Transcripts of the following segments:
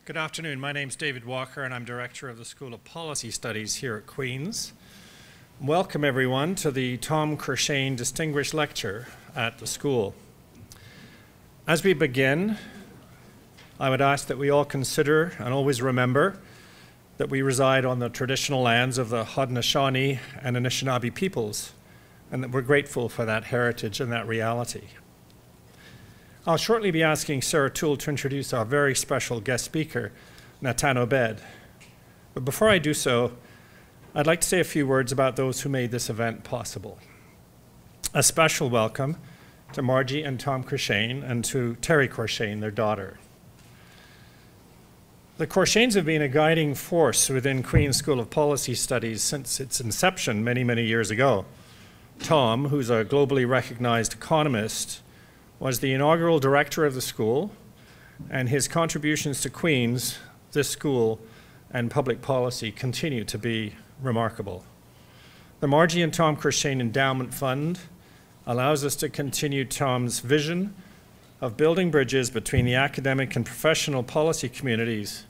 Good afternoon. My name's David Walker, and I'm Director of the School of Policy Studies here at Queen's. Welcome, everyone, to the Tom Courchene Distinguished Lecture at the school. As we begin, I would ask that we all consider and always remember that we reside on the traditional lands of the Haudenosaunee and Anishinaabe peoples, and that we're grateful for that heritage and that reality. I'll shortly be asking Sarah Toole to introduce our very special guest speaker, Natan Obed. But before I do so, I'd like to say a few words about those who made this event possible. A special welcome to Margie and Tom Courchene and to Terry Courchene, their daughter. The Courchenes have been a guiding force within Queen's School of Policy Studies since its inception many, many years ago. Tom, who's a globally recognized economist, was the inaugural director of the school, and his contributions to Queen's, this school, and public policy continue to be remarkable. The Margie and Tom Courchene Endowment Fund allows us to continue Tom's vision of building bridges between the academic and professional policy communities,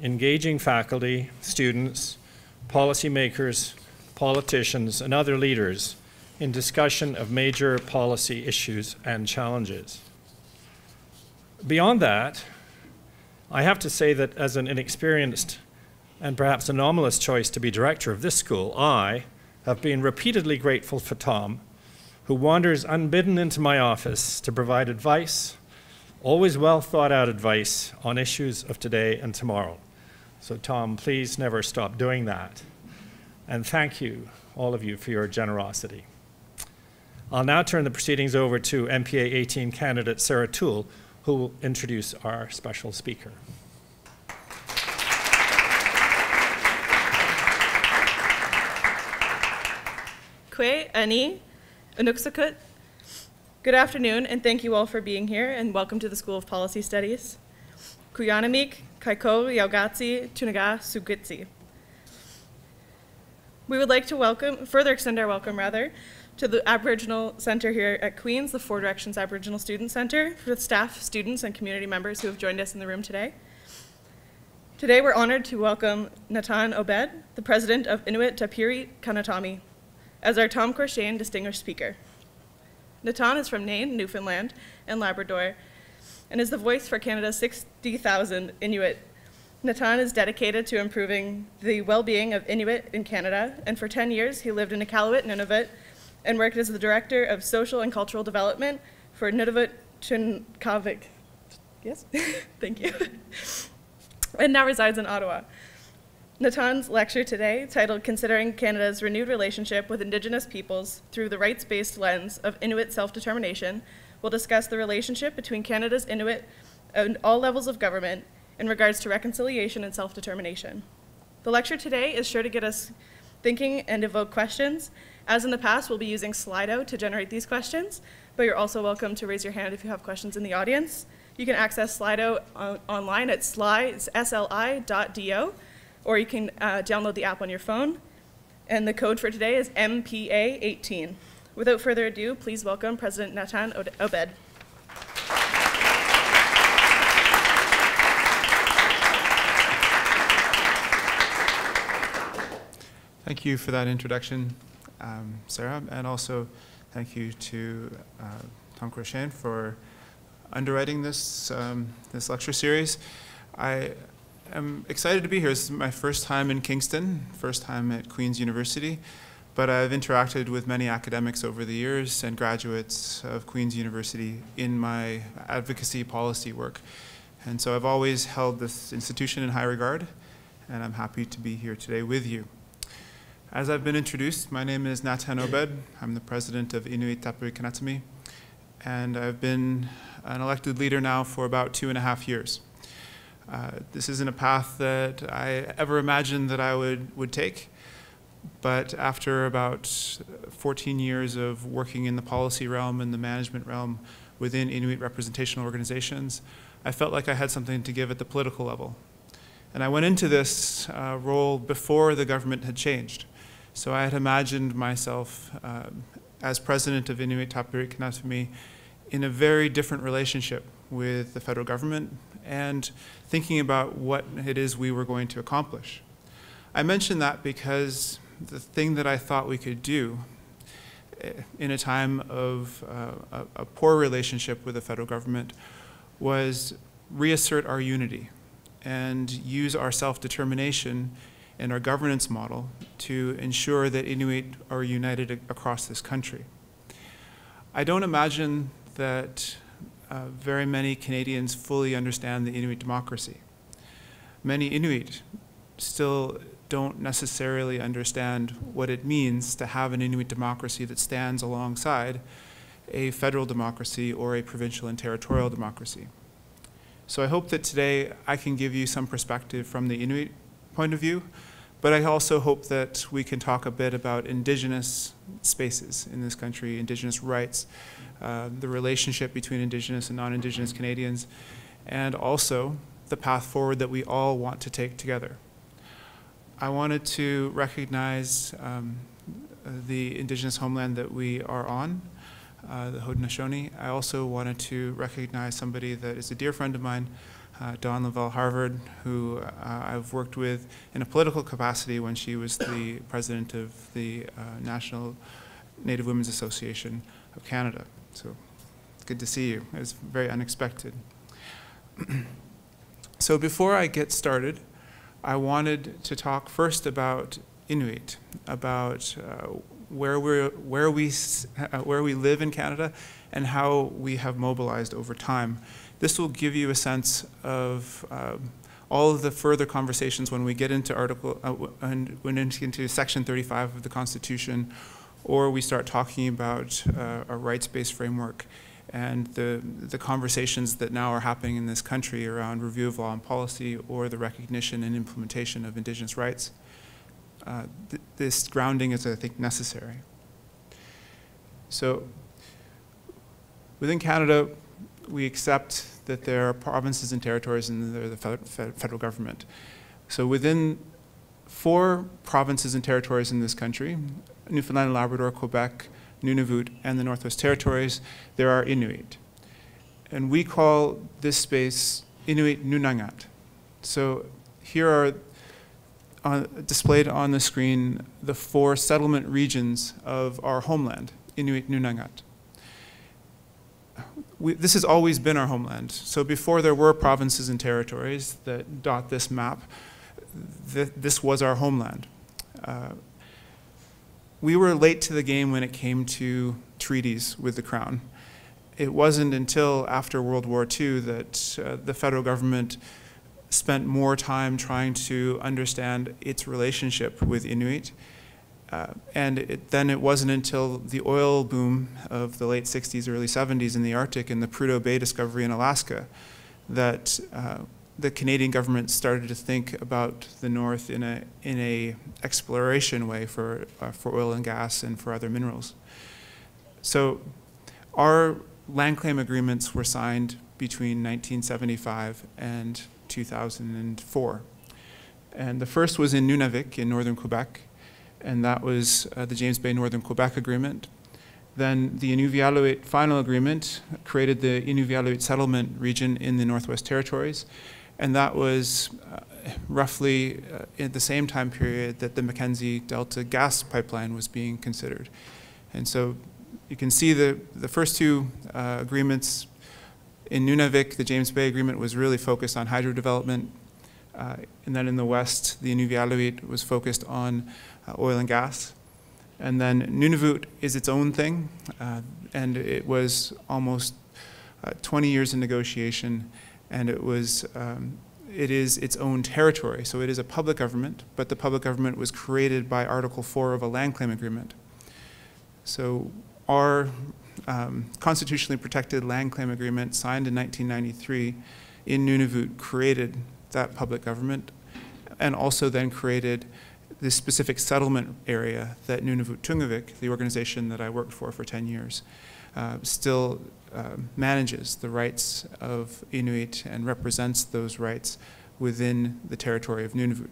engaging faculty, students, policymakers, politicians, and other leaders in discussion of major policy issues and challenges. Beyond that, I have to say that as an inexperienced and perhaps anomalous choice to be director of this school, I have been repeatedly grateful for Tom, who wanders unbidden into my office to provide advice, always well thought out advice on issues of today and tomorrow. So Tom, please never stop doing that. And thank you, all of you, for your generosity. I'll now turn the proceedings over to MPA 18 candidate Sarah Toole, who will introduce our special speaker. Kwe ani unuksakut. Good afternoon, and thank you all for being here, and welcome to the School of Policy Studies. Kuyanamik kaiko yaugatsi tunaga sugitsi. We would like to further extend our welcome, to the Aboriginal Centre here at Queen's, the Four Directions Aboriginal Student Centre, for the staff, students, and community members who have joined us in the room today. Today we're honored to welcome Natan Obed, the president of Inuit Tapiriit, Kanatami, as our Tom Courchene Distinguished Speaker. Natan is from Nain, Newfoundland, and Labrador, and is the voice for Canada's 60,000 Inuit. Natan is dedicated to improving the well-being of Inuit in Canada, and for 10 years he lived in Iqaluit, Nunavut, and worked as the Director of Social and Cultural Development for Nunavut Tunngavik. Yes, thank you. And now resides in Ottawa. Natan's lecture today, titled Considering Canada's Renewed Relationship with Indigenous Peoples Through the Rights-Based Lens of Inuit Self-Determination, will discuss the relationship between Canada's Inuit and all levels of government in regards to reconciliation and self-determination. The lecture today is sure to get us thinking and evoke questions. As in the past, we'll be using Slido to generate these questions, but you're also welcome to raise your hand if you have questions in the audience. You can access Slido online at sli.do, or you can download the app on your phone. And the code for today is MPA 18. Without further ado, please welcome President Natan Obed. Thank you for that introduction, Sarah, and also thank you to Tom Courchene for underwriting this, this lecture series. I am excited to be here. This is my first time in Kingston, first time at Queen's University, but I've interacted with many academics over the years and graduates of Queen's University in my advocacy policy work. And so I've always held this institution in high regard, and I'm happy to be here today with you. As I've been introduced, my name is Natan Obed. I'm the president of Inuit Tapiriit Kanatami, and I've been an elected leader now for about 2.5 years. This isn't a path that I ever imagined that I would take, but after about 14 years of working in the policy realm and the management realm within Inuit representational organizations, I felt like I had something to give at the political level. And I went into this role before the government had changed. So I had imagined myself as president of Inuit Tapiriit Kanatami in a very different relationship with the federal government and thinking about what it is we were going to accomplish. I mention that because the thing that I thought we could do in a time of a poor relationship with the federal government was reassert our unity and use our self-determination and our governance model to ensure that Inuit are united across this country. I don't imagine that very many Canadians fully understand the Inuit democracy. Many Inuit still don't necessarily understand what it means to have an Inuit democracy that stands alongside a federal democracy or a provincial and territorial democracy. So I hope that today I can give you some perspective from the Inuit point of view, but I also hope that we can talk a bit about Indigenous spaces in this country, Indigenous rights, the relationship between Indigenous and non-Indigenous Canadians, and also the path forward that we all want to take together. I wanted to recognize the Indigenous homeland that we are on, the Haudenosaunee. I also wanted to recognize somebody that is a dear friend of mine, Dawn Lavelle Harvard, who I've worked with in a political capacity when she was the president of the National Native Women's Association of Canada. So it's good to see you. It was very unexpected. So before I get started, I wanted to talk first about Inuit, about where we live in Canada and how we have mobilized over time. This will give you a sense of all of the further conversations when we get into into Section 35 of the Constitution, or we start talking about a rights-based framework and the conversations that now are happening in this country around review of law and policy or the recognition and implementation of Indigenous rights. This grounding is, I think, necessary. So within Canada, we accept that there are provinces and territories and there are the federal government. So within 4 provinces and territories in this country, Newfoundland, Labrador, Quebec, Nunavut, and the Northwest Territories, there are Inuit. And we call this space Inuit Nunangat. So here are displayed on the screen the 4 settlement regions of our homeland, Inuit Nunangat. This has always been our homeland. So before there were provinces and territories that dot this map, this was our homeland. We were late to the game when it came to treaties with the Crown. It wasn't until after World War II that the federal government spent more time trying to understand its relationship with Inuit. Then it wasn't until the oil boom of the late 60s, early 70s in the Arctic and the Prudhoe Bay discovery in Alaska that the Canadian government started to think about the North in a exploration way for oil and gas and for other minerals. So our land claim agreements were signed between 1975 and 2004. And the first was in Nunavik in northern Quebec, and that was the James Bay Northern Quebec Agreement. Then the Inuvialuit Final Agreement created the Inuvialuit Settlement Region in the Northwest Territories, and that was roughly at the same time period that the Mackenzie Delta gas pipeline was being considered. And so you can see the first 2 agreements. In Nunavik, the James Bay Agreement was really focused on hydro development, and then in the west, the Inuvialuit was focused on oil and gas. And then Nunavut is its own thing, and it was almost 20 years in negotiation, and it is its own territory. So it is a public government, but the public government was created by Article 4 of a land claim agreement. So our constitutionally protected land claim agreement signed in 1993 in Nunavut created that public government and also then created this specific settlement area that Nunavut Tunngavik, the organization that I worked for 10 years, still manages the rights of Inuit and represents those rights within the territory of Nunavut.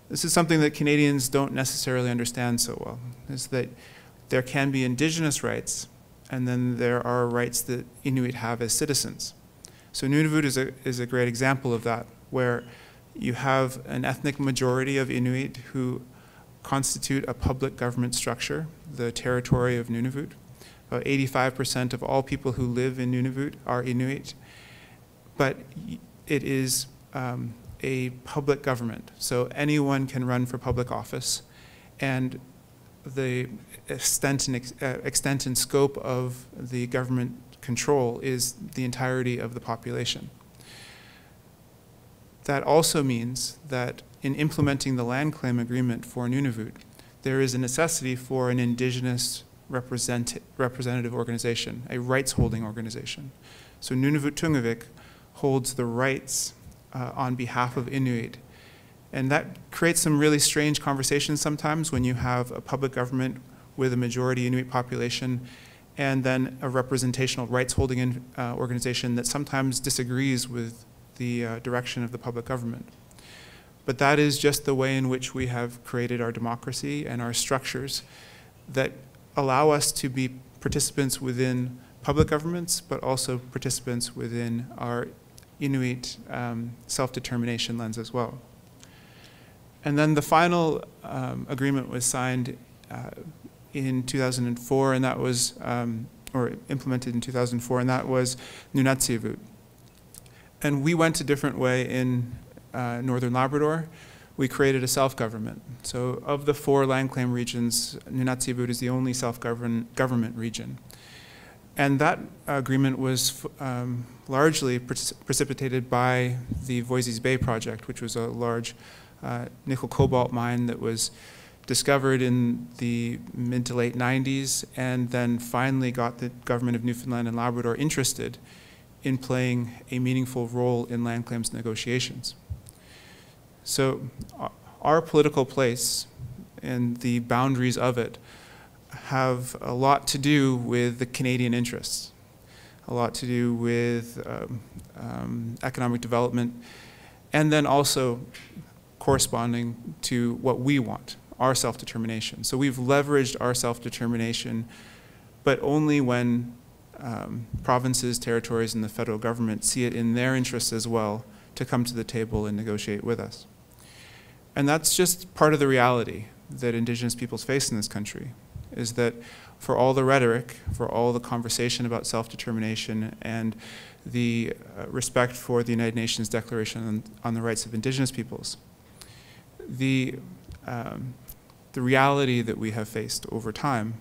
This is something that Canadians don't necessarily understand so well, is that there can be Indigenous rights and then there are rights that Inuit have as citizens. So Nunavut is a great example of that, where you have an ethnic majority of Inuit who constitute a public government structure, the territory of Nunavut. About 85% of all people who live in Nunavut are Inuit, but it is a public government, so anyone can run for public office, and the extent and scope of the government control is the entirety of the population. That also means that in implementing the land claim agreement for Nunavut, there is a necessity for an Indigenous representative organization, a rights-holding organization. So Nunavut Tunngavik holds the rights on behalf of Inuit. And that creates some really strange conversations sometimes when you have a public government with a majority Inuit population and then a representational rights-holding organization that sometimes disagrees with the direction of the public government. But that is just the way in which we have created our democracy and our structures that allow us to be participants within public governments, but also participants within our Inuit self-determination lens as well. And then the final agreement was signed in 2004, and that was, or implemented in 2004, and that was Nunatsiavut. And we went a different way in northern Labrador. We created a self-government. So of the 4 land claim regions, Nunatsiavut is the only self-government region. And that agreement was largely precipitated by the Voisey's Bay project, which was a large nickel cobalt mine that was discovered in the mid to late 90s, and then finally got the government of Newfoundland and Labrador interested in playing a meaningful role in land claims negotiations. So our political place and the boundaries of it have a lot to do with the Canadian interests, a lot to do with economic development, and then also corresponding to what we want, our self-determination. So we've leveraged our self-determination, but only when provinces, territories, and the federal government see it in their interests as well to come to the table and negotiate with us. And that's just part of the reality that Indigenous peoples face in this country, is that for all the rhetoric, for all the conversation about self-determination and the respect for the United Nations Declaration on the Rights of Indigenous Peoples, the reality that we have faced over time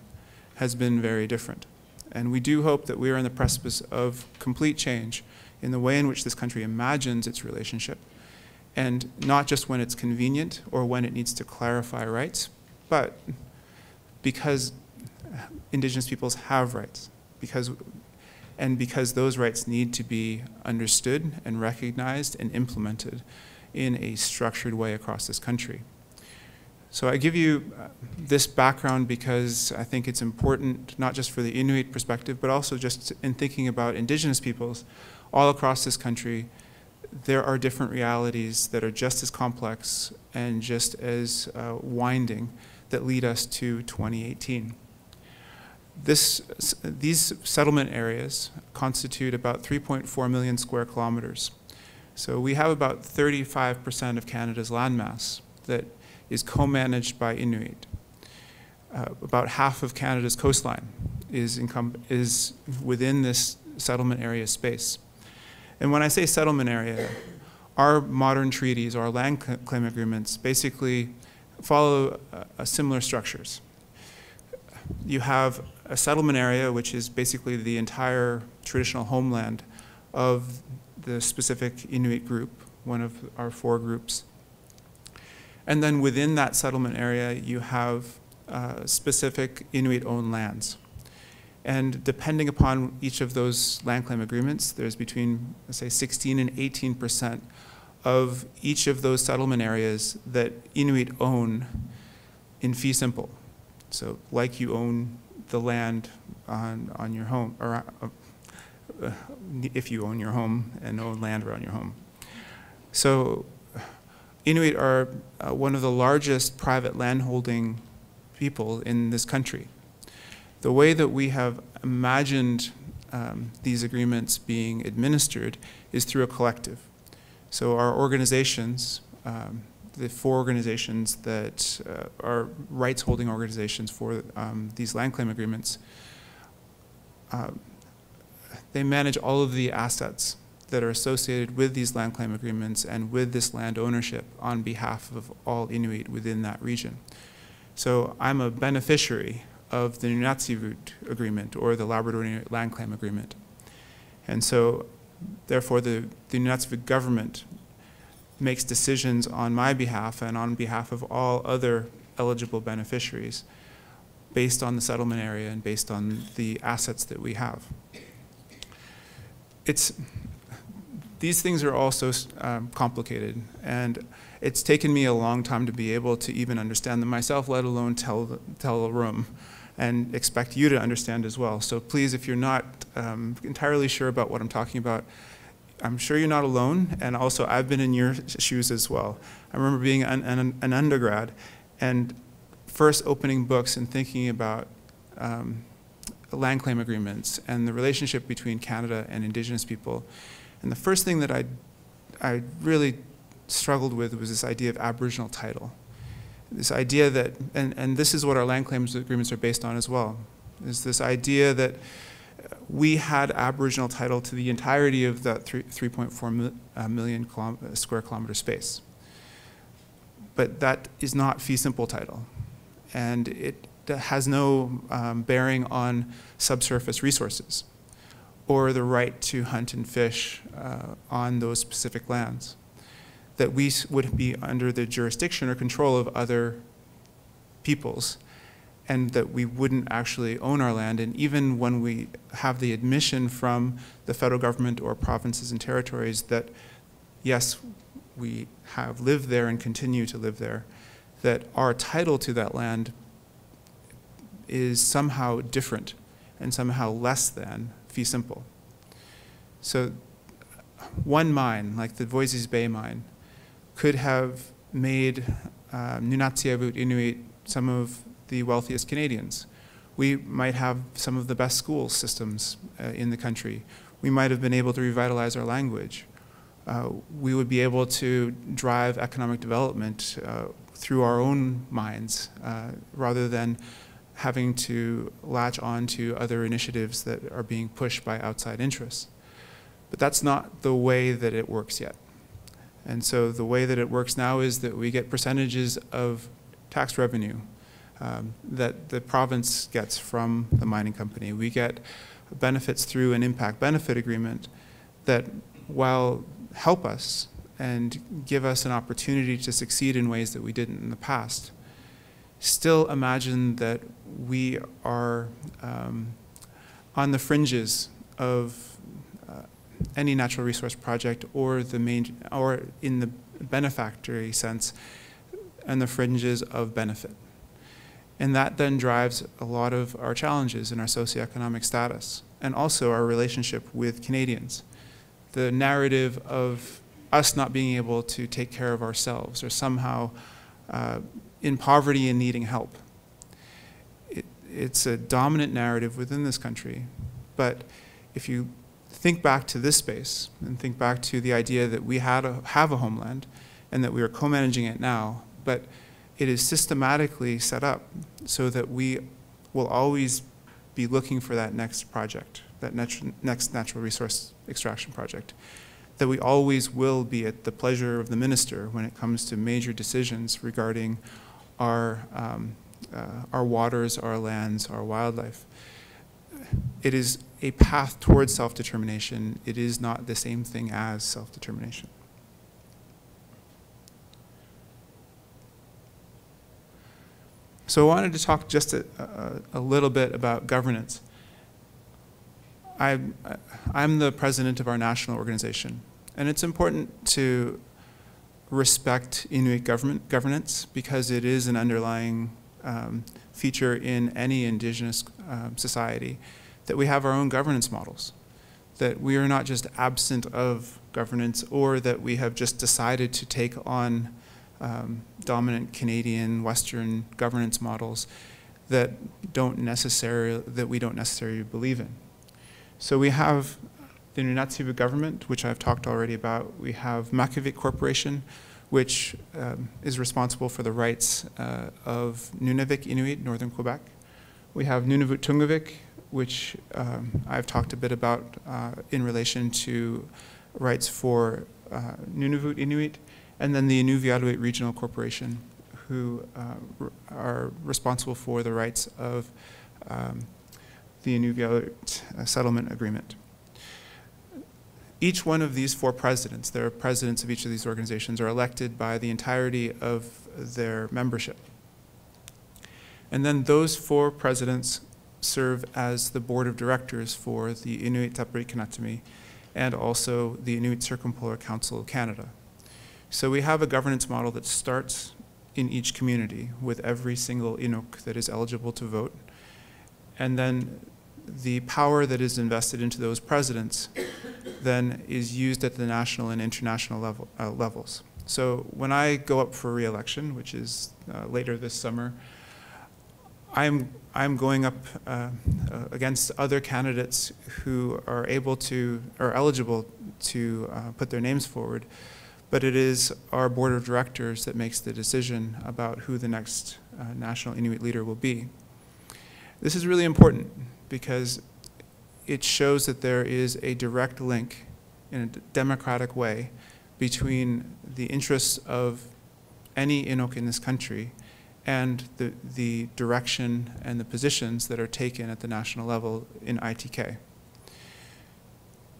has been very different. And we do hope that we are on the precipice of complete change in the way in which this country imagines its relationship, and not just when it's convenient or when it needs to clarify rights, but because Indigenous peoples have rights, because those rights need to be understood and recognized and implemented in a structured way across this country. So I give you this background because I think it's important, not just for the Inuit perspective, but also just in thinking about Indigenous peoples all across this country. There are different realities that are just as complex and just as winding that lead us to 2018. These settlement areas constitute about 3.4 million square kilometers. So we have about 35% of Canada's landmass that is co-managed by Inuit. About half of Canada's coastline is within this settlement area space. And when I say settlement area, our modern treaties, our land claim agreements, basically follow similar structures. You have a settlement area, which is basically the entire traditional homeland of the specific Inuit group, one of our 4 groups. And then within that settlement area, you have specific Inuit-owned lands. And depending upon each of those land claim agreements, there's between, let's say, 16 and 18% of each of those settlement areas that Inuit own in fee simple. So like you own the land on your home, or if you own your home and own land around your home. So Inuit are one of the largest private landholding people in this country. The way that we have imagined these agreements being administered is through a collective. So our organizations, the 4 organizations that are rights-holding organizations for these land claim agreements, they manage all of the assets that are associated with these land claim agreements and with this land ownership on behalf of all Inuit within that region. So I'm a beneficiary of the Nunatsiavut agreement or the Labrador Inuit land claim agreement. And so therefore the Nunatsiavut government makes decisions on my behalf and on behalf of all other eligible beneficiaries based on the settlement area and based on the assets that we have. These things are also complicated, and it's taken me a long time to be able to even understand them myself, let alone tell a room, and expect you to understand as well. So please, if you're not entirely sure about what I'm talking about, I'm sure you're not alone, and also I've been in your shoes as well. I remember being an undergrad and first opening books and thinking about land claim agreements and the relationship between Canada and Indigenous people. And the first thing that I really struggled with was this idea of Aboriginal title. This idea that, and this is what our land claims agreements are based on as well, is this idea that we had Aboriginal title to the entirety of that 3.4 million square kilometer space. But that is not fee simple title. And it has no bearing on subsurface resources or the right to hunt and fish on those specific lands. That we would be under the jurisdiction or control of other peoples, and that we wouldn't actually own our land. And even when we have the admission from the federal government or provinces and territories that, yes, we have lived there and continue to live there, that our title to that land is somehow different and somehow less than fee simple. So one mine, like the Voisey's Bay mine, could have made Nunatsiavut Inuit some of the wealthiest Canadians. We might have some of the best school systems in the country. We might have been able to revitalize our language. We would be able to drive economic development through our own mines rather than having to latch on to other initiatives that are being pushed by outside interests. But that's not the way that it works yet. And so the way that it works now is that we get percentages of tax revenue that the province gets from the mining company. We get benefits through an impact benefit agreement that, while help us and give us an opportunity to succeed in ways that we didn't in the past, still imagine that we are on the fringes of any natural resource project or the main, or in the benefactory sense, and the fringes of benefit. And that then drives a lot of our challenges in our socioeconomic status and also our relationship with Canadians. The narrative of us not being able to take care of ourselves or somehow in poverty and needing help. It's a dominant narrative within this country. But if you think back to this space and think back to the idea that we have a homeland and that we are co-managing it now, but it is systematically set up so that we will always be looking for that next project, that next natural resource extraction project, that we always will be at the pleasure of the minister when it comes to major decisions regarding our waters, our lands, our wildlife. It is a path towards self-determination. It is not the same thing as self-determination. So I wanted to talk just a little bit about governance. I'm the president of our national organization, and it's important to respect Inuit governance because it is an underlying feature in any Indigenous society, that we have our own governance models, that we are not just absent of governance or that we have just decided to take on dominant Canadian Western governance models that we don't necessarily believe in. So we have the Nunatsiavut government, which I've talked already about. We have Makivik Corporation, which is responsible for the rights of Nunavut Inuit, northern Quebec. We have Nunavut Tunngavik, which I've talked a bit about in relation to rights for Nunavut Inuit, and then the Iqaluit Regional Corporation, who are responsible for the rights of the Iqaluit settlement agreement. Each one of these 4 presidents, there are presidents of each of these organizations, are elected by the entirety of their membership. And then those 4 presidents serve as the board of directors for the Inuit Tapiriit Kanatami and also the Inuit Circumpolar Council of Canada. So we have a governance model that starts in each community with every single Inuk that is eligible to vote. And then the power that is invested into those presidents then is used at the national and international levels. So when I go up for re-election, which is later this summer, I'm going up against other candidates who are eligible to put their names forward, but it is our board of directors that makes the decision about who the next national Inuit leader will be. This is really important because it shows that there is a direct link in a democratic way between the interests of any Inuk in this country and the direction and the positions that are taken at the national level in ITK.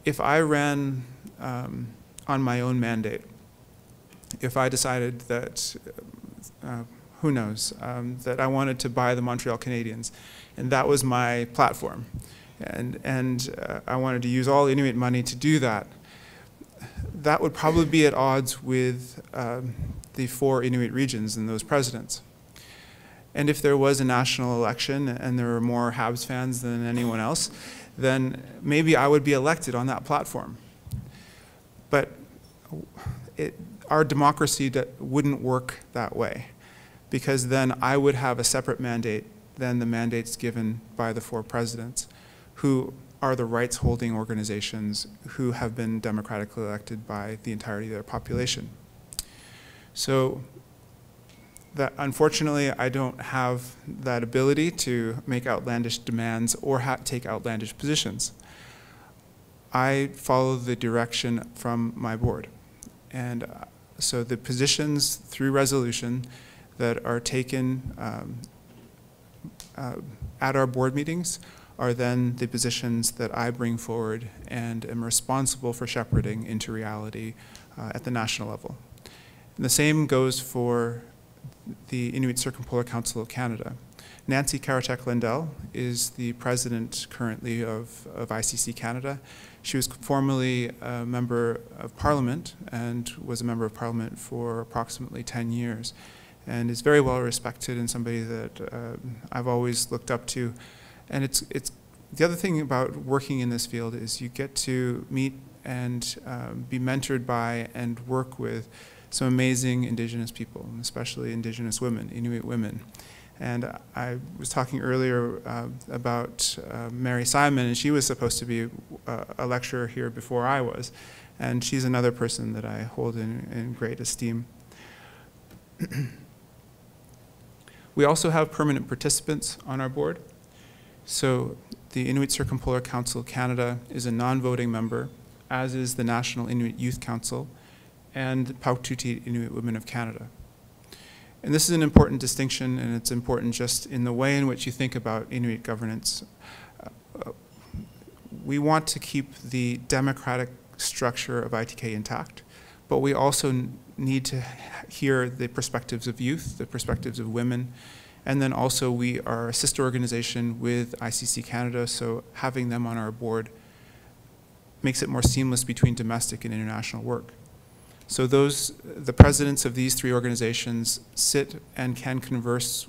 If I ran on my own mandate, if I decided that, who knows, that I wanted to buy the Montreal Canadiens, and that was my platform, and I wanted to use all Inuit money to do that, that would probably be at odds with the 4 Inuit regions and those presidents. And if there was a national election and there were more Habs fans than anyone else, then maybe I would be elected on that platform. But our democracy wouldn't work that way, because then I would have a separate mandate than the mandates given by the 4 presidents, who are the rights-holding organizations who have been democratically elected by the entirety of their population. So that, unfortunately, I don't have that ability to make outlandish demands or take outlandish positions. I follow the direction from my board. And so the positions through resolution that are taken at our board meetings are then the positions that I bring forward and am responsible for shepherding into reality at the national level. And the same goes for the Inuit Circumpolar Council of Canada. Nancy Karatek-Lindell is the president currently of ICC Canada. She was formerly a member of Parliament and was a member of Parliament for approximately 10 years and is very well respected and somebody that I've always looked up to. And it's the other thing about working in this field is you get to meet and be mentored by and work with some amazing Indigenous people, especially Indigenous women, Inuit women. And I was talking earlier about Mary Simon, and she was supposed to be a lecturer here before I was. And she's another person that I hold in great esteem. We also have permanent participants on our board. So the Inuit Circumpolar Council of Canada is a non-voting member, as is the National Inuit Youth Council and Pauktuti Inuit Women of Canada. And this is an important distinction, and it's important just in the way in which you think about Inuit governance. We want to keep the democratic structure of ITK intact, but we also need to hear the perspectives of youth, the perspectives of women, and then also we are a sister organization with ICC Canada, so having them on our board makes it more seamless between domestic and international work. So the presidents of these 3 organizations sit and can converse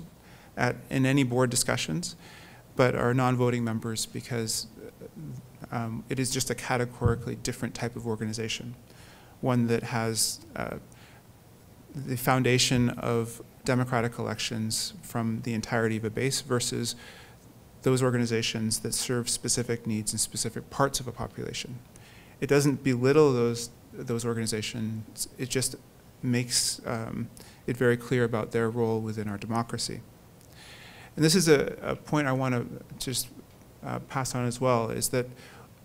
in any board discussions, but are non-voting members because it is just a categorically different type of organization, one that has the foundation of democratic elections from the entirety of a base versus those organizations that serve specific needs in specific parts of a population. It doesn't belittle those organizations, it just makes it very clear about their role within our democracy. And this is a point I want to just pass on as well, is that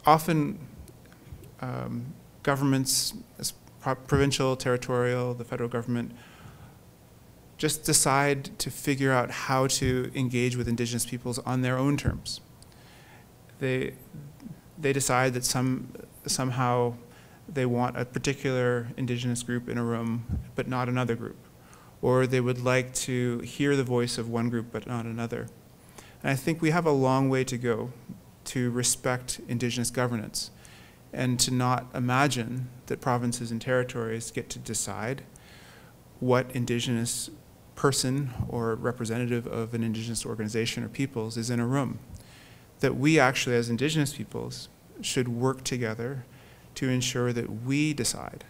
often governments, provincial, territorial, the federal government, just decide to figure out how to engage with Indigenous peoples on their own terms. They decide that somehow they want a particular Indigenous group in a room, but not another group. Or they would like to hear the voice of one group, but not another. And I think we have a long way to go to respect Indigenous governance and to not imagine that provinces and territories get to decide what Indigenous person or representative of an Indigenous organization or peoples is in a room. That we actually, as Indigenous peoples, should work together to ensure that we decide.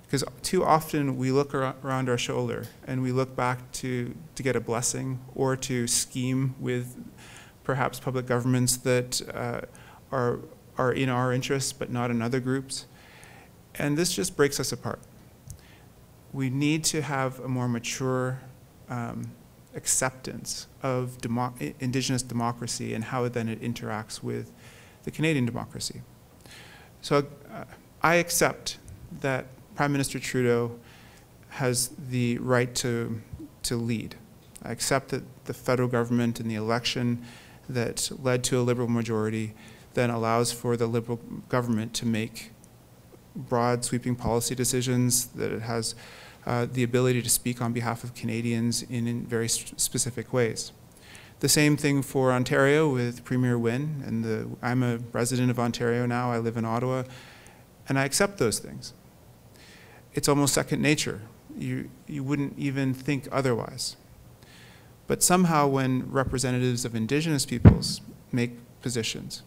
Because too often we look around our shoulder and we look back to get a blessing or to scheme with perhaps public governments that are in our interests but not in other groups. And this just breaks us apart. We need to have a more mature acceptance of Indigenous democracy and how then it interacts with the Canadian democracy. So I accept that Prime Minister Trudeau has the right to lead. I accept that the federal government and the election that led to a Liberal majority then allows for the Liberal government to make broad, sweeping policy decisions, that it has the ability to speak on behalf of Canadians in very specific ways. The same thing for Ontario with Premier Wynne, and I'm a resident of Ontario now, I live in Ottawa, and I accept those things. It's almost second nature. You wouldn't even think otherwise. But somehow when representatives of Indigenous peoples make positions,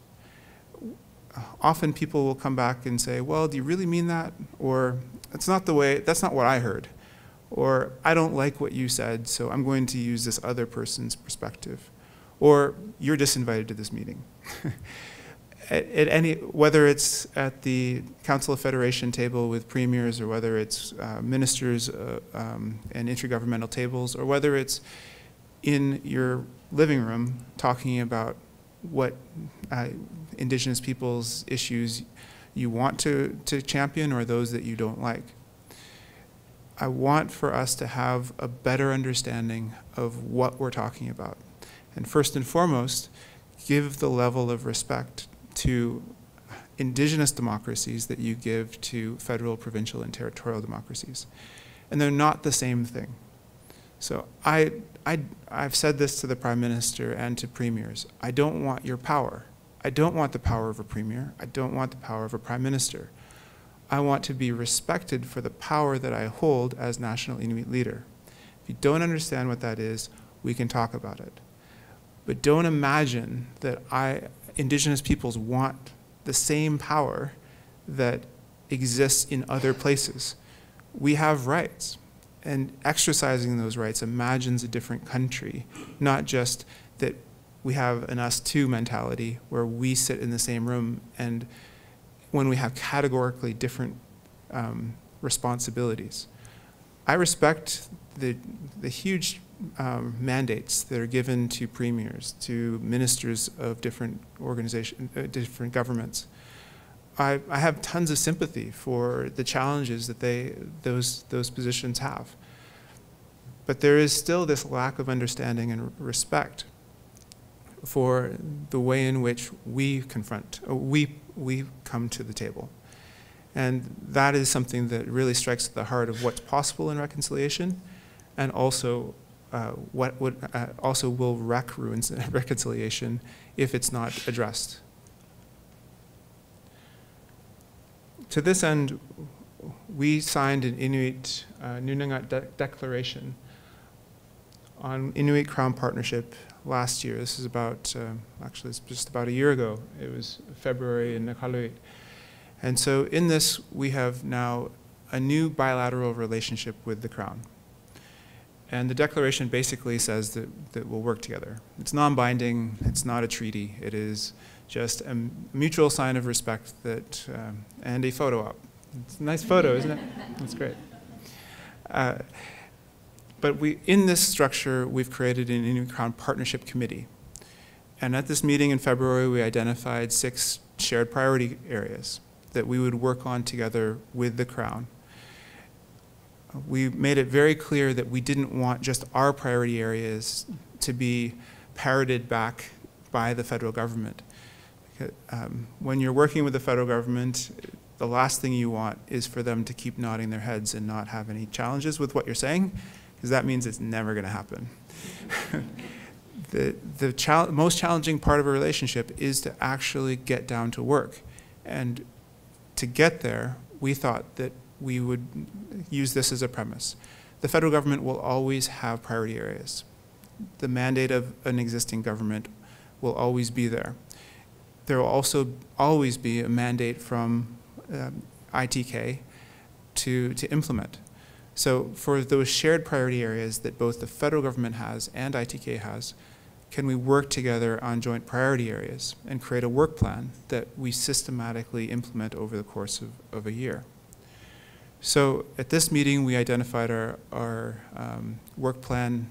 often people will come back and say, well, do you really mean that? Or that's not what I heard. Or I don't like what you said, so I'm going to use this other person's perspective. Or you're disinvited to this meeting. Whether it's at the Council of Federation table with premiers, or whether it's ministers and intergovernmental tables, or whether it's in your living room talking about what Indigenous people's issues you want to champion or those that you don't like. I want for us to have a better understanding of what we're talking about. And first and foremost, give the level of respect to Indigenous democracies that you give to federal, provincial, and territorial democracies. And they're not the same thing. So I've said this to the Prime Minister and to premiers. I don't want your power. I don't want the power of a premier. I don't want the power of a Prime Minister. I want to be respected for the power that I hold as National Inuit leader. If you don't understand what that is, we can talk about it. But don't imagine that Indigenous peoples want the same power that exists in other places. We have rights, and exercising those rights imagines a different country, not just that we have an us two mentality where we sit in the same room and when we have categorically different responsibilities. I respect the huge mandates that are given to premiers, to ministers of different organizations, different governments. I have tons of sympathy for the challenges that those positions have. But there is still this lack of understanding and respect for the way in which we confront, we come to the table. And that is something that really strikes at the heart of what's possible in reconciliation, and also what would also will wreck ruins reconciliation if it's not addressed. To this end, we signed an Inuit Nunavut Declaration on Inuit Crown Partnership last year. This is about, actually it's just about a year ago. It was February in Iqaluit. And so in this, we have now a new bilateral relationship with the Crown. And the declaration basically says that we'll work together. It's non-binding, it's not a treaty, it is just a mutual sign of respect that, and a photo op. It's a nice photo, isn't it? That's great. But in this structure, we've created an Inuit Crown Partnership Committee. And at this meeting in February, we identified 6 shared priority areas that we would work on together with the Crown. We made it very clear that we didn't want just our priority areas to be parroted back by the federal government. When you're working with the federal government, the last thing you want is for them to keep nodding their heads and not have any challenges with what you're saying, because that means it's never going to happen. The most challenging part of a relationship is to actually get down to work. And to get there, we thought that we would use this as a premise. The federal government will always have priority areas. The mandate of an existing government will always be there. There will also always be a mandate from ITK to implement. So for those shared priority areas that both the federal government has and ITK has, can we work together on joint priority areas and create a work plan that we systematically implement over the course of a year? So at this meeting, we identified our work plan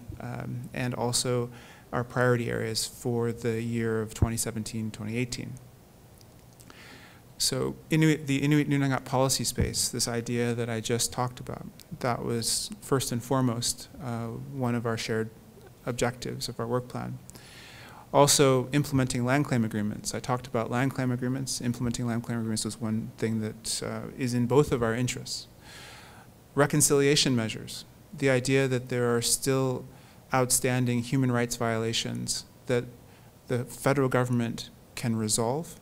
and also our priority areas for the year of 2017-2018. So the Inuit Nunavut policy space, this idea that I just talked about, that was first and foremost one of our shared objectives of our work plan. Also, implementing land claim agreements. I talked about land claim agreements. Implementing land claim agreements was one thing that is in both of our interests. Reconciliation measures. The idea that there are still outstanding human rights violations that the federal government can resolve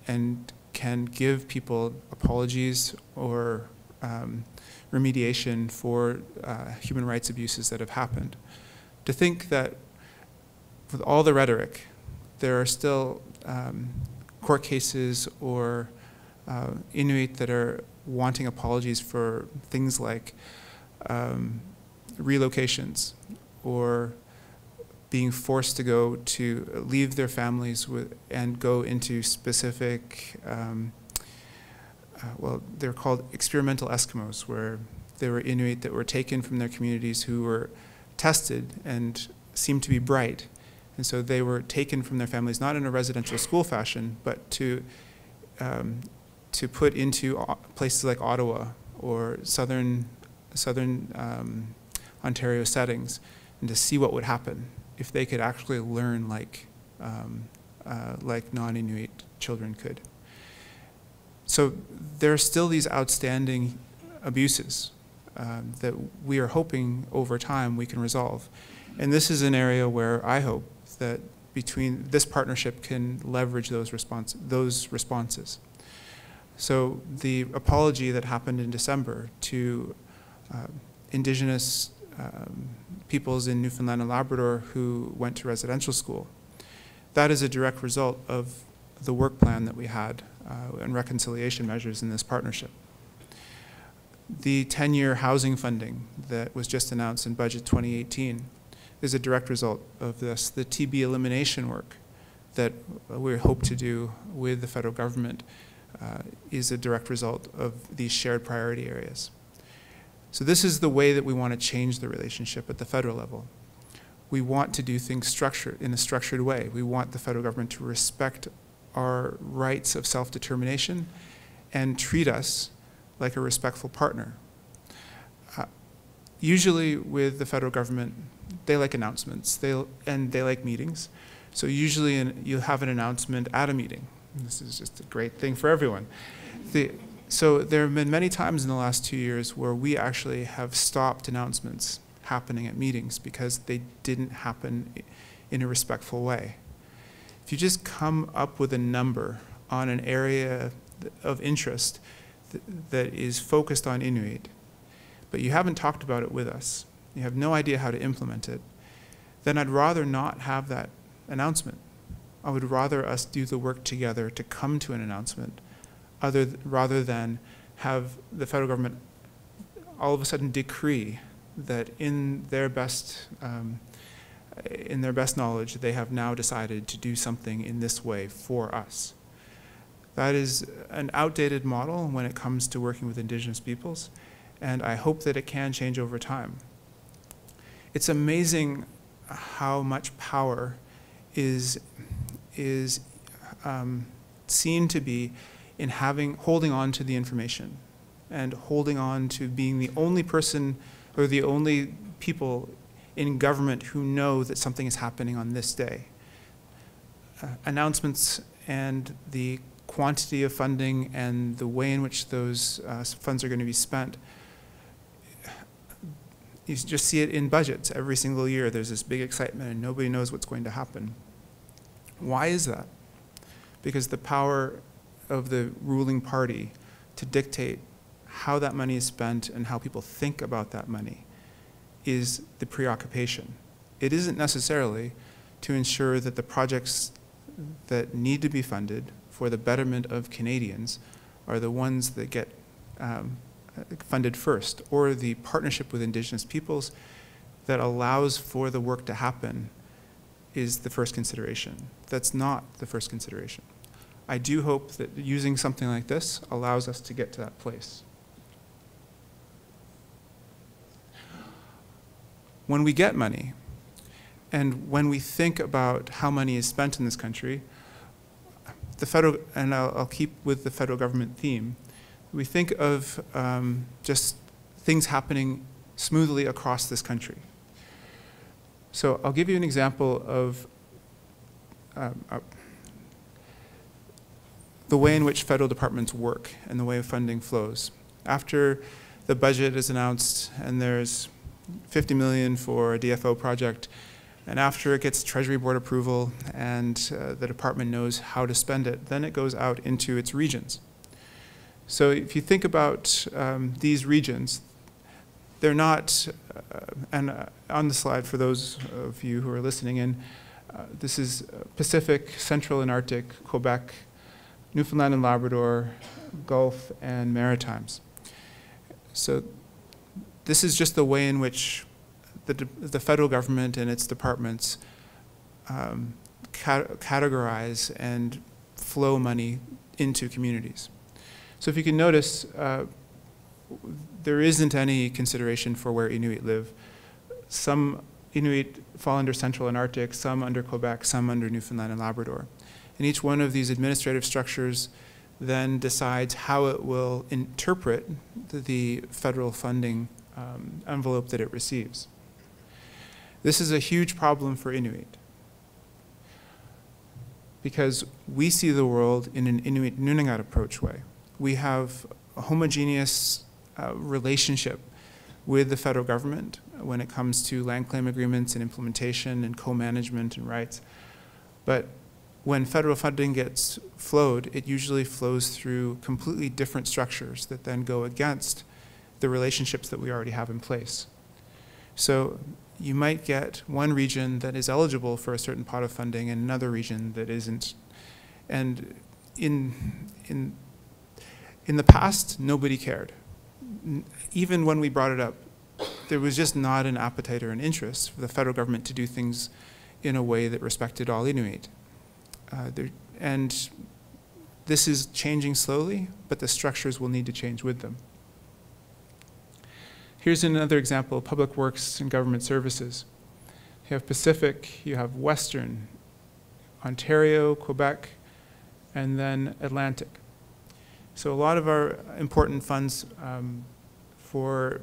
and can give people apologies or remediation for human rights abuses that have happened. To think that with all the rhetoric, there are still court cases or Inuit that are wanting apologies for things like relocations or being forced to leave their families and go into specific, well, they're called experimental Eskimos, where there were Inuit that were taken from their communities who were tested and seemed to be bright. And so they were taken from their families, not in a residential school fashion, but to put into places like Ottawa or southern Ontario settings, and to see what would happen if they could actually learn like non-Inuit children could. So there are still these outstanding abuses that we are hoping over time we can resolve. And this is an area where I hope that between this partnership can leverage those responses. So the apology that happened in December to Indigenous peoples in Newfoundland and Labrador who went to residential school, that is a direct result of the work plan that we had and reconciliation measures in this partnership. The 10-year housing funding that was just announced in Budget 2018 is a direct result of this. The TB elimination work that we hope to do with the federal government is a direct result of these shared priority areas. So this is the way that we want to change the relationship at the federal level. We want to do things in a structured way. We want the federal government to respect our rights of self-determination and treat us like a respectful partner. Usually with the federal government, they like announcements, and they like meetings. So usually you'll have an announcement at a meeting. This is just a great thing for everyone. So there have been many times in the last 2 years where we actually have stopped announcements happening at meetings because they didn't happen in a respectful way. If you just come up with a number on an area of interest that is focused on Inuit, but you haven't talked about it with us, you have no idea how to implement it, then I'd rather not have that announcement. I would rather us do the work together to come to an announcement rather than have the federal government all of a sudden decree that in their best knowledge, they have now decided to do something in this way for us. That is an outdated model when it comes to working with Indigenous peoples, and I hope that it can change over time. It's amazing how much power is seen to be in holding on to the information and holding on to being the only person or the only people in government who know that something is happening on this day. Announcements and the quantity of funding and the way in which those funds are going to be spent, you just see it in budgets every single year. There's this big excitement and nobody knows what's going to happen. Why is that? Because the power of the ruling party to dictate how that money is spent and how people think about that money is the preoccupation. It isn't necessarily to ensure that the projects that need to be funded for the betterment of Canadians are the ones that get funded first, or the partnership with Indigenous peoples that allows for the work to happen is the first consideration. That's not the first consideration. I do hope that using something like this allows us to get to that place. When we get money, and when we think about how money is spent in this country, the federal, and I'll keep with the federal government theme, we think of just things happening smoothly across this country. So I'll give you an example of the way in which federal departments work and the way funding flows. After the budget is announced and there's $50 million for a DFO project, and after it gets Treasury Board approval and the department knows how to spend it, then it goes out into its regions. So if you think about these regions, they're not, and on the slide for those of you who are listening in, this is Pacific, Central and Arctic, Quebec, Newfoundland and Labrador, Gulf, and Maritimes. So this is just the way in which the federal government and its departments categorize and flow money into communities. So if you can notice, there isn't any consideration for where Inuit live. Some Inuit fall under Central and Arctic, some under Quebec, some under Newfoundland and Labrador. And each one of these administrative structures then decides how it will interpret the federal funding envelope that it receives. This is a huge problem for Inuit because we see the world in an Inuit-Nunavut approach way. We have a homogeneous relationship with the federal government when it comes to land claim agreements and implementation and co-management and rights. But when federal funding gets flowed, it usually flows through completely different structures that then go against the relationships that we already have in place. So you might get one region that is eligible for a certain pot of funding and another region that isn't. And in the past, nobody cared. Even when we brought it up, there was just not an appetite or an interest for the federal government to do things in a way that respected all Inuit. And this is changing slowly, but the structures will need to change with them. Here's another example of public works and government services. You have Pacific, you have Western, Ontario, Quebec, and then Atlantic. So a lot of our important funds for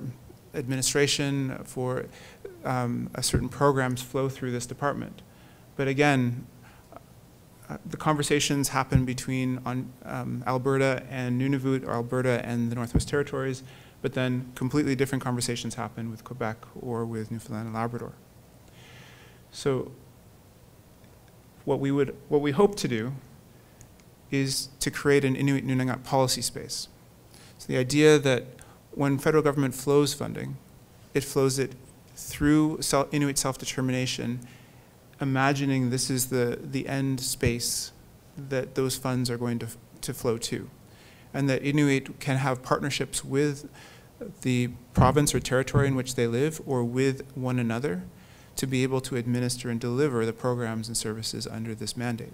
administration, for certain programs flow through this department. But again, the conversations happen between Alberta and Nunavut, or Alberta and the Northwest Territories, but then completely different conversations happen with Quebec or with Newfoundland and Labrador. So what we hope to do is to create an Inuit-Nunavut policy space. So the idea that when federal government flows funding, it flows it through Inuit self-determination, imagining this is the end space that those funds are going to flow to. And that Inuit can have partnerships with the province or territory in which they live or with one another to be able to administer and deliver the programs and services under this mandate.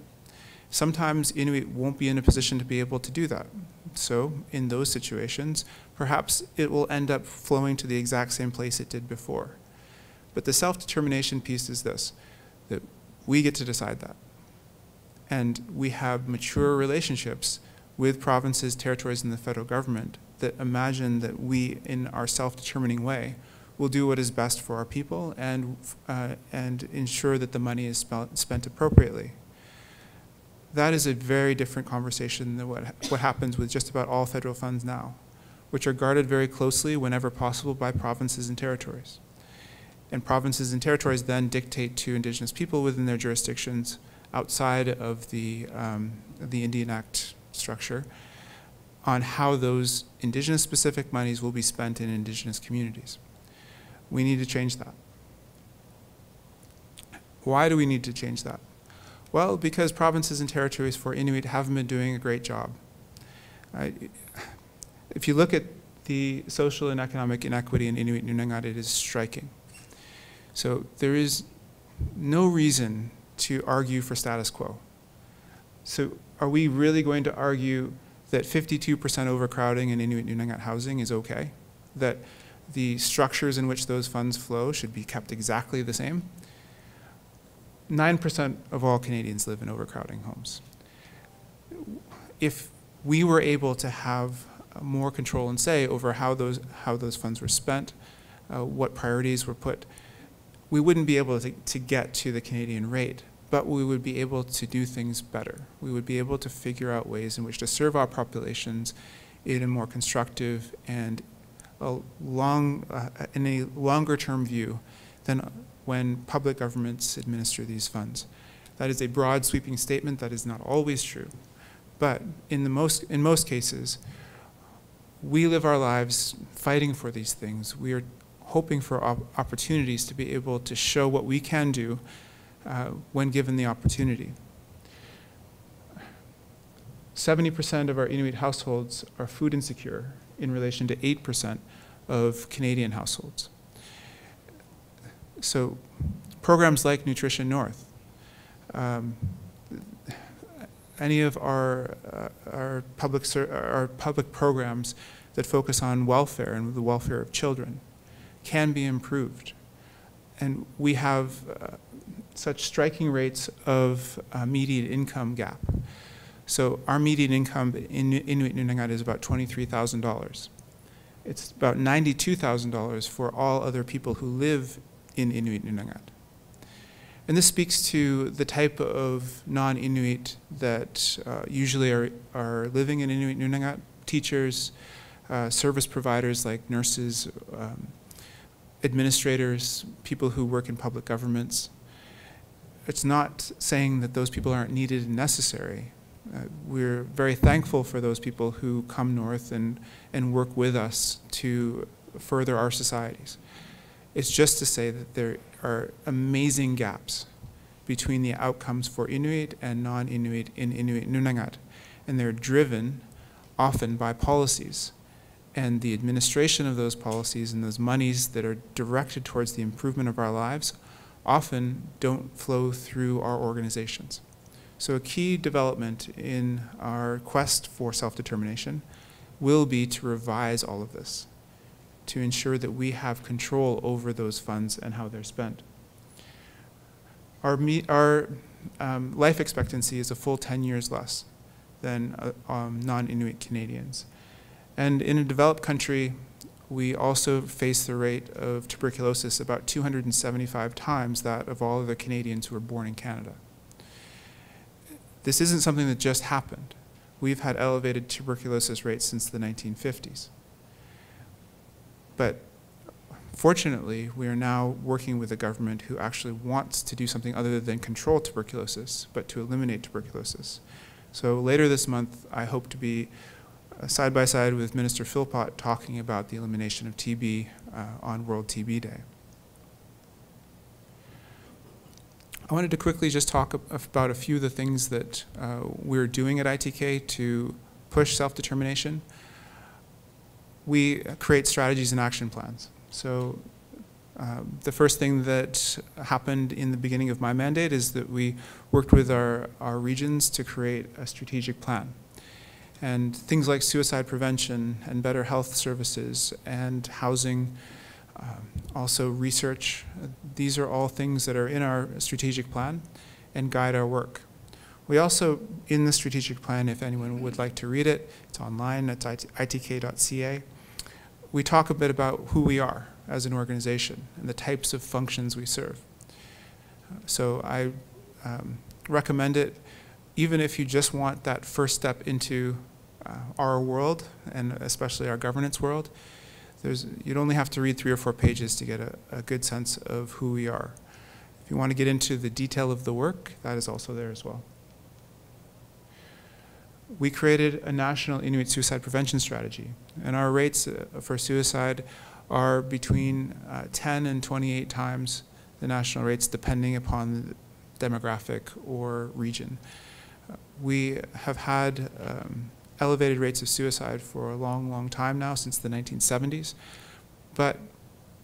Sometimes Inuit won't be in a position to be able to do that. So in those situations, perhaps it will end up flowing to the exact same place it did before. But the self-determination piece is this, that we get to decide that. And we have mature relationships with provinces, territories, and the federal government that imagine that we, in our self-determining way, will do what is best for our people and ensure that the money is spent appropriately. That is a very different conversation than what happens with just about all federal funds now, which are guarded very closely whenever possible by provinces and territories. And provinces and territories then dictate to Indigenous people within their jurisdictions outside of the Indian Act structure on how those Indigenous-specific monies will be spent in Indigenous communities. We need to change that. Why do we need to change that? Well, because provinces and territories for Inuit haven't been doing a great job. If you look at the social and economic inequity in Inuit Nunatsiavut, it is striking. So there is no reason to argue for status quo. So are we really going to argue that 52% overcrowding in Inuit Nunatsiavut housing is okay? That the structures in which those funds flow should be kept exactly the same? 9% of all Canadians live in overcrowding homes. If we were able to have more control and say over how those funds were spent, what priorities were put, we wouldn't be able to get to the Canadian rate, but we would be able to do things better. We would be able to figure out ways in which to serve our populations in a more constructive and in a longer term view than when public governments administer these funds. That is a broad sweeping statement that is not always true. But in most cases, we live our lives fighting for these things. We are hoping for opportunities to be able to show what we can do when given the opportunity. 70% of our Inuit households are food insecure in relation to 8% of Canadian households. So programs like Nutrition North, any of our public programs that focus on welfare and the welfare of children can be improved. And we have such striking rates of median income gap. So our median income in Inuit Nunatsiavut is about $23,000. It's about $92,000 for all other people who live in Inuit Nunatsiavut. And this speaks to the type of non-Inuit that usually are living in Inuit Nunatsiavut: teachers, service providers like nurses, administrators, people who work in public governments. It's not saying that those people aren't needed and necessary. We're very thankful for those people who come north and work with us to further our societies. It's just to say that there are amazing gaps between the outcomes for Inuit and non-Inuit in Inuit Nunatsiavut, and they're driven often by policies. And the administration of those policies and those monies that are directed towards the improvement of our lives often don't flow through our organizations. So a key development in our quest for self-determination will be to revise all of this, to ensure that we have control over those funds and how they're spent. Our life expectancy is a full 10 years less than non-Inuit Canadians. And in a developed country, we also face the rate of tuberculosis about 275 times that of all other Canadians who were born in Canada. This isn't something that just happened. We've had elevated tuberculosis rates since the 1950s. But fortunately, we are now working with a government who actually wants to do something other than control tuberculosis, but to eliminate tuberculosis. So later this month, I hope to be side by side with Minister Philpott talking about the elimination of TB on World TB Day. I wanted to quickly just talk about a few of the things that we're doing at ITK to push self-determination. we create strategies and action plans. So the first thing that happened in the beginning of my mandate is that we worked with our regions to create a strategic plan. And things like suicide prevention and better health services and housing, also research, these are all things that are in our strategic plan and guide our work. We also, in the strategic plan, if anyone would like to read it, it's online, it's itk.ca. We talk a bit about who we are as an organization and the types of functions we serve. So I recommend it, even if you just want that first step into our world, and especially our governance world. You'd only have to read 3 or 4 pages to get a good sense of who we are. If you want to get into the detail of the work, that is also there as well. We created a national Inuit suicide prevention strategy, and our rates for suicide are between 10 and 28 times the national rates, depending upon the demographic or region. We have had elevated rates of suicide for a long, long time now, since the 1970s, but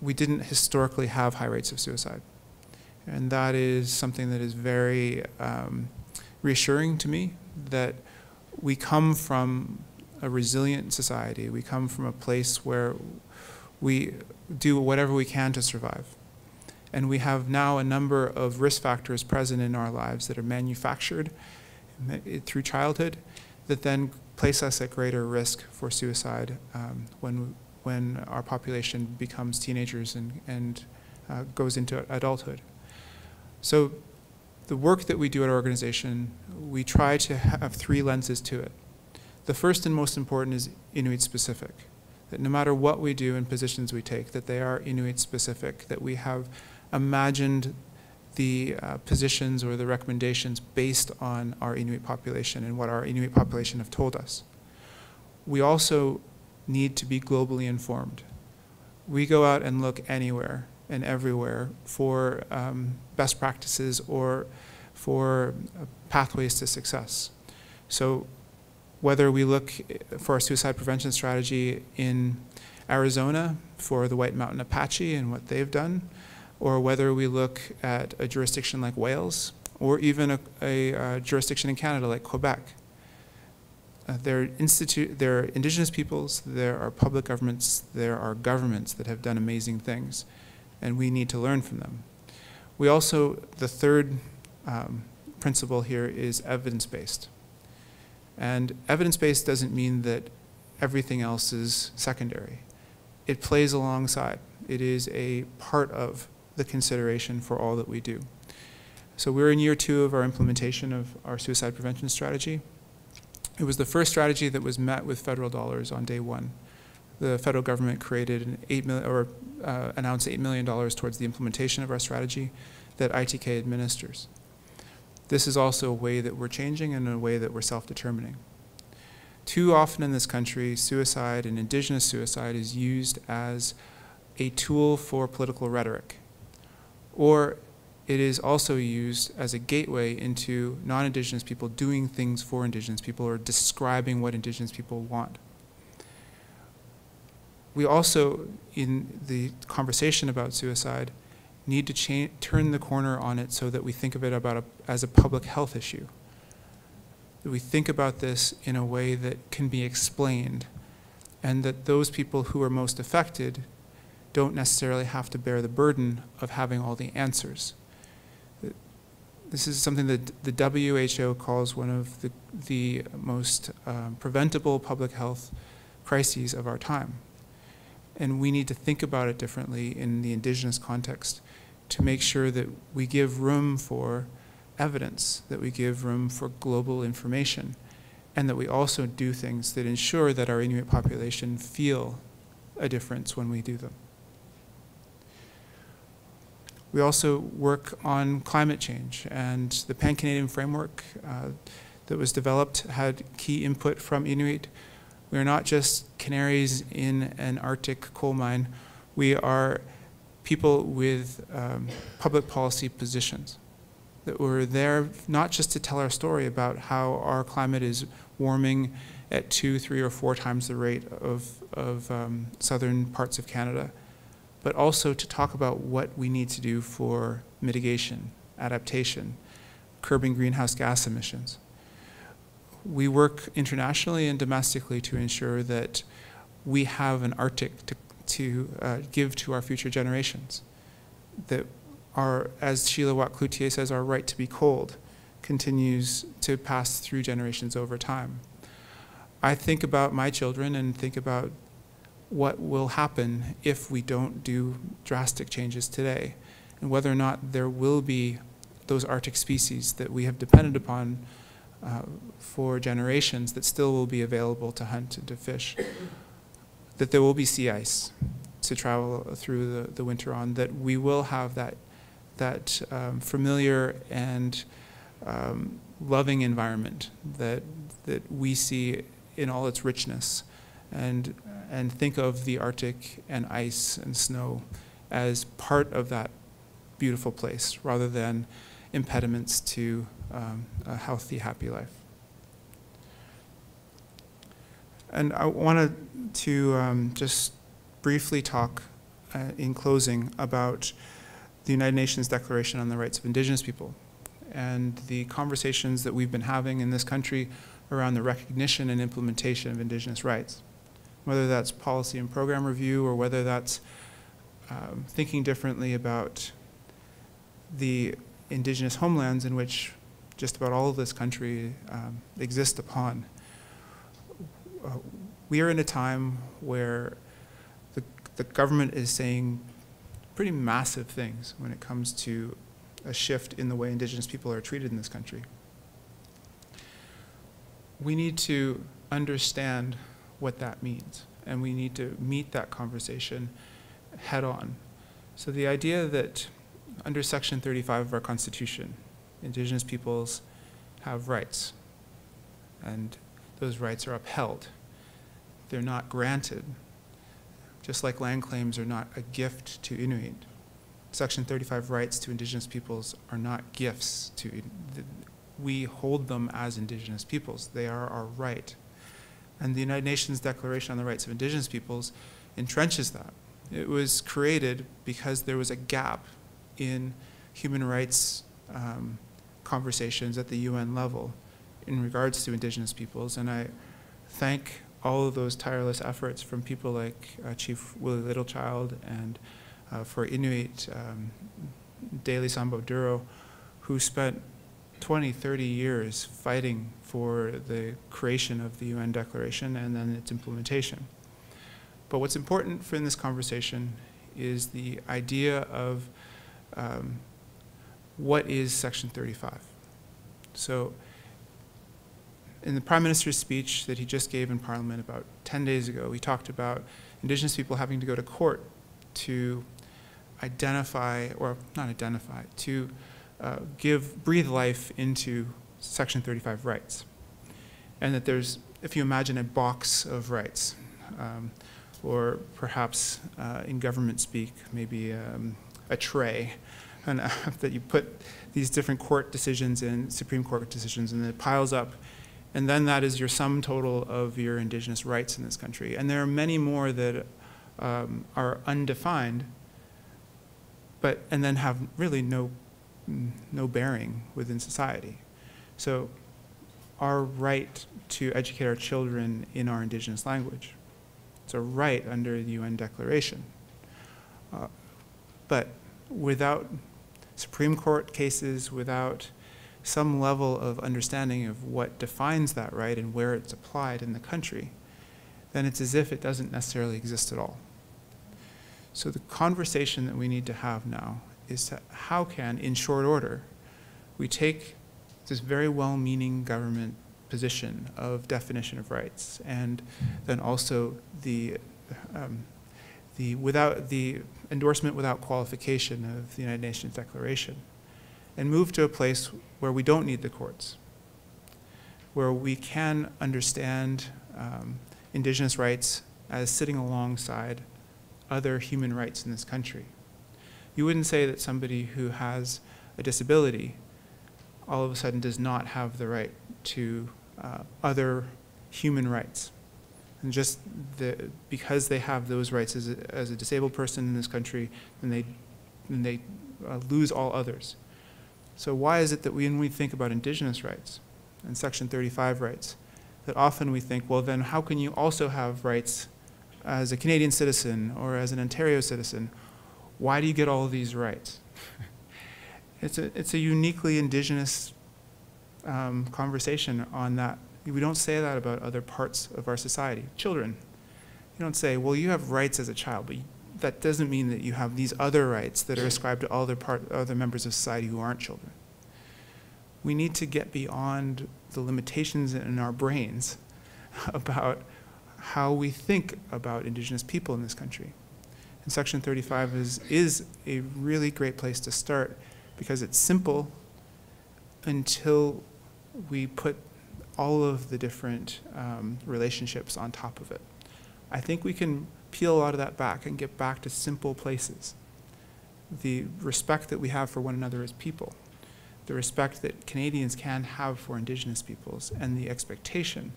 we didn't historically have high rates of suicide. And that is something that is very reassuring to me, that we come from a resilient society. We come from a place where we do whatever we can to survive. And we have now a number of risk factors present in our lives that are manufactured through childhood that then place us at greater risk for suicide when our population becomes teenagers and goes into adulthood. So the work that we do at our organization, we try to have 3 lenses to it. The first and most important is Inuit specific, that no matter what we do and positions we take, that they are Inuit specific, that we have imagined the positions or the recommendations based on our Inuit population and what our Inuit population have told us. We also need to be globally informed. We go out and look anywhere and everywhere for best practices or for pathways to success. So whether we look for our suicide prevention strategy in Arizona for the White Mountain Apache and what they've done, or whether we look at a jurisdiction like Wales, or even a jurisdiction in Canada like Quebec. There are Indigenous peoples, there are public governments, there are governments that have done amazing things, and we need to learn from them. We also, the third principle here is evidence-based. And evidence-based doesn't mean that everything else is secondary. It plays alongside. It is a part of the consideration for all that we do. So we're in year 2 of our implementation of our suicide prevention strategy. It was the first strategy that was met with federal dollars on day 1. The federal government created announced $8 million towards the implementation of our strategy that ITK administers. This is also a way that we're changing and a way that we're self-determining. Too often in this country, suicide and Indigenous suicide is used as a tool for political rhetoric, or it is also used as a gateway into non-Indigenous people doing things for Indigenous people or describing what Indigenous people want. We also, in the conversation about suicide, need to turn the corner on it so that we think of it as a public health issue. That we think about this in a way that can be explained, and that those people who are most affected don't necessarily have to bear the burden of having all the answers. This is something that the WHO calls one of the most preventable public health crises of our time. And we need to think about it differently in the Indigenous context to make sure that we give room for evidence, that we give room for global information, and that we also do things that ensure that our Inuit population feel a difference when we do them. We also work on climate change, and the Pan-Canadian framework that was developed had key input from Inuit. We are not just canaries in an Arctic coal mine. We are people with public policy positions that were there not just to tell our story about how our climate is warming at 2, 3, or 4 times the rate of southern parts of Canada, but also to talk about what we need to do for mitigation, adaptation, curbing greenhouse gas emissions. We work internationally and domestically to ensure that we have an Arctic to give to our future generations, that our, as Sheila Watt-Cloutier says, our right to be cold continues to pass through generations over time. I think about my children and think about what will happen if we don't do drastic changes today, and whether or not there will be those Arctic species that we have depended upon for generations that still will be available to hunt and to fish, that there will be sea ice to travel through the winter on, that we will have that familiar and loving environment that we see in all its richness, and think of the Arctic and ice and snow as part of that beautiful place rather than impediments to a healthy, happy life. And I wanted to just briefly talk in closing about the United Nations Declaration on the Rights of Indigenous People and the conversations that we've been having in this country around the recognition and implementation of Indigenous rights, whether that's policy and program review or whether that's thinking differently about the Indigenous homelands in which just about all of this country exists upon. We are in a time where the government is saying pretty massive things when it comes to a shift in the way Indigenous people are treated in this country. We need to understand what that means, and we need to meet that conversation head on. So the idea that under Section 35 of our Constitution, Indigenous peoples have rights, and those rights are upheld. They're not granted, just like land claims are not a gift to Inuit. Section 35 rights to Indigenous peoples are not gifts to Inuit. We hold them as Indigenous peoples. They are our right. And the United Nations Declaration on the Rights of Indigenous Peoples entrenches that. It was created because there was a gap in human rights conversations at the UN level in regards to Indigenous peoples, and I thank all of those tireless efforts from people like Chief Willie Littlechild and for Inuit, Daly Sambo Duro, who spent 20, 30 years fighting for the creation of the UN Declaration and then its implementation. But what's important in this conversation is the idea of what is Section 35. So in the Prime Minister's speech that he just gave in Parliament about 10 days ago, he talked about Indigenous people having to go to court to identify, or not identify, to breathe life into Section 35 rights. And that there's, if you imagine a box of rights, or perhaps in government speak, maybe a tray, and that you put these different court decisions in, Supreme Court decisions, and it piles up. And then that is your sum total of your Indigenous rights in this country. And there are many more that are undefined, and then have really no bearing within society. So our right to educate our children in our Indigenous language, it's a right under the UN Declaration. But without Supreme Court cases, without some level of understanding of what defines that right and where it's applied in the country, then it's as if it doesn't necessarily exist at all. So the conversation that we need to have now is how can, in short order, we take this very well-meaning government position of definition of rights, and then also the endorsement without qualification of the United Nations Declaration, and move to a place where we don't need the courts, where we can understand Indigenous rights as sitting alongside other human rights in this country. You wouldn't say that somebody who has a disability all of a sudden does not have the right to other human rights. And just because they have those rights as a disabled person in this country, then they lose all others. So why is it that when we think about Indigenous rights and Section 35 rights, that often we think, well, then how can you also have rights as a Canadian citizen or as an Ontario citizen? Why do you get all of these rights? It's a uniquely Indigenous conversation on that. We don't say that about other parts of our society. Children, you don't say, well, you have rights as a child, but that doesn't mean that you have these other rights that are ascribed to other members of society who aren't children. We need to get beyond the limitations in our brains about how we think about Indigenous people in this country. And Section 35 is a really great place to start because it's simple until we put all of the different relationships on top of it. I think we can peel a lot of that back and get back to simple places. The respect that we have for one another as people, the respect that Canadians can have for Indigenous peoples, and the expectation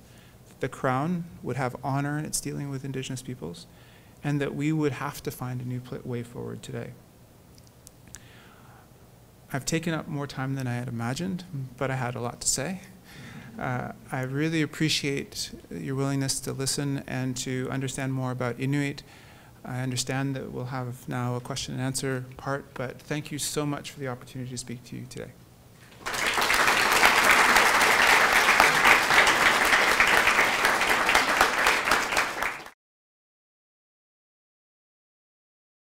that the Crown would have honor in its dealing with Indigenous peoples, and that we would have to find a new way forward today. I've taken up more time than I had imagined, but I had a lot to say. I really appreciate your willingness to listen and to understand more about Inuit. I understand that we'll have now a question and answer part, but thank you so much for the opportunity to speak to you today.